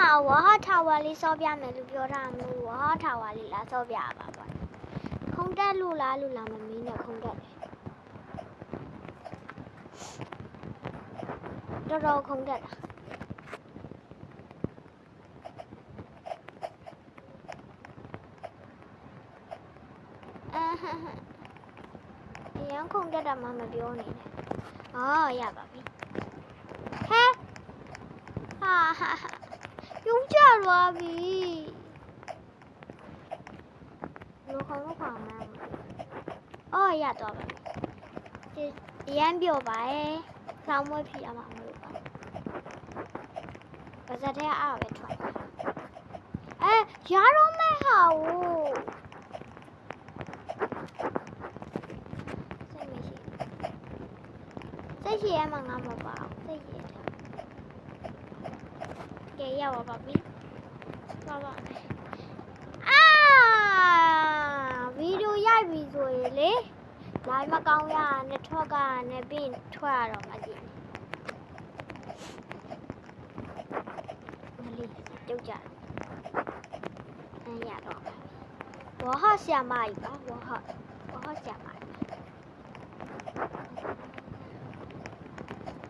မှာဝါဟာထာဝါလေးစောပြမယ်လို့ပြောထားမှာဝါဟာထာဝါလေးလားစောပြပါပါခုံတက်လို့လားလို့လာမမင်းနဲ့ခုံတက်တယ်တော်တော်ခုံတက်တာရန်ခုံတက်တာမှမပြောနေနဲ့အော်ရပါပြီဟဲဟာပြုံးကြသွားပြီလူခေါင်းခေါင်းမှန်းအော်ရတော့ပါပြီရန်ပြောပါရဲ့ဆောင်းမွေးဖြစ်ရမှာမလို့ပါပါဇက်ထဲအားပဲထွက်ရတော့မဲ့ဟာကိုစိတ်ရှိရမှာငါမပါစိတ်ရတယ်ကဲရပါပြီပါပါမယ်ဗီဒီယိုရိုက်ပြီဆိုရင်လေလိုင်းမကောင်းရနဲ့ထွက်ကနဲ့ပြီးထွက်ရတော့မှကြည့်မလေးတုတ်ကြရတော့ဝါဟာရှာမကြီးပါဝါဟာရှာမကြီး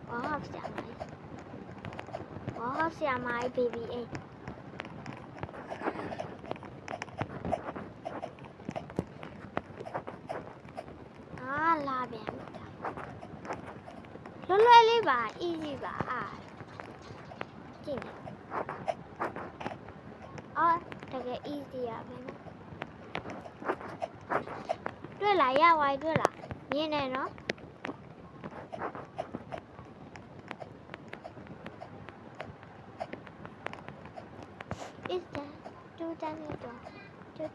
ဝါဟာရှာမကြီးဝါဟာရှာမကြီး baby အိလာပြန်လွယ်လွယ်လေးပါ easy ပါကြည့်တကယ် easy ရပဲနော်တွေ့လားရပါတွေ့လားမြင်နေနော်is that တူတန်းနေတော့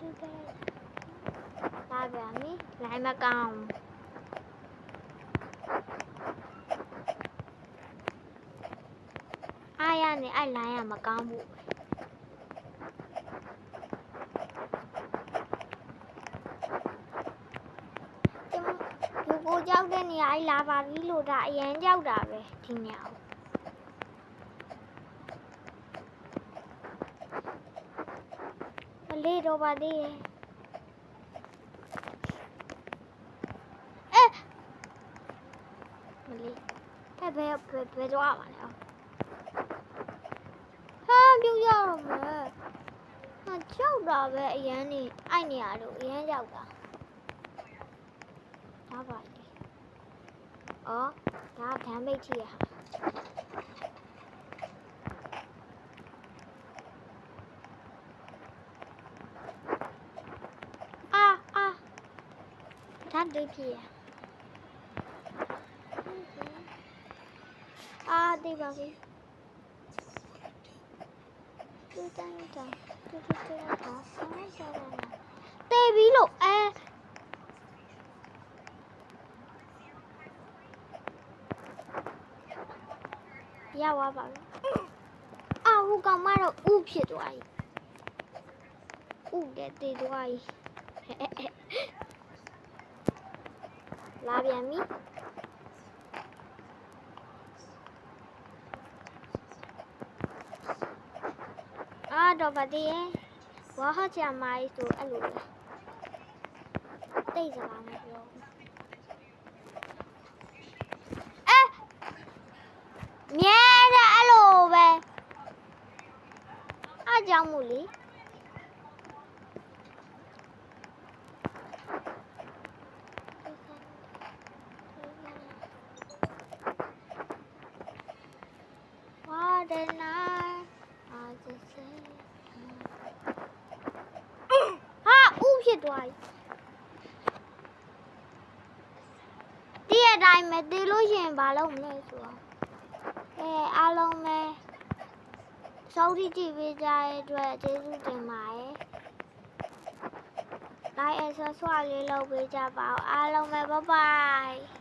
တူကလာပြန်ပြီလိုင်းမကောင်းရနေအဲ့လိုင်းရမကောင်းဘူးဒီကိုကြောက်တဲ့နေရာအဲ့လာပါပြီလို့ဒါအရန်ကြောက်တာပဲဒီနေရာမလေးတော့ပါသေးရဲ့မလေးဘယ်တော့မှလဲပြုတ်ရတော့မယ်ကြောက်တာပဲအရန်နေအဲ့နေရာလို့အရန်ကြောက်တာဒါပါလေဒါဓာတ်မိတ်ကြီးရဓာတ်တွေဖြစ်ရသိပါပြီတေးပြီလို့ရပါပါဟိုကောင်မတော့ဥဖြစ်သွားပြီတဲ့တေးသွားပြီလာပြန်ပြီတော့ပါသေးရဲ့ဝါဟာချာမိုင်းဆိုအဲ့လိုပဲတိတ်စကားမပြောမြဲတဲ့အဲ့လိုပဲအားကြောင့်မို့လေဝါဒနာဖြစ်သွားပြီတည့်အတိုင်းပဲတည်လို့ရင်ဘာလုပ်မလဲဆိုတော့အားလုံးပဲစောင့်ကြည့်ပေးကြတဲ့အတွက်ကျေးဇူးတင်ပါတယ်like and subscribe လေးလုပ်ပေးကြပါဦးအားလုံးပဲ bye bye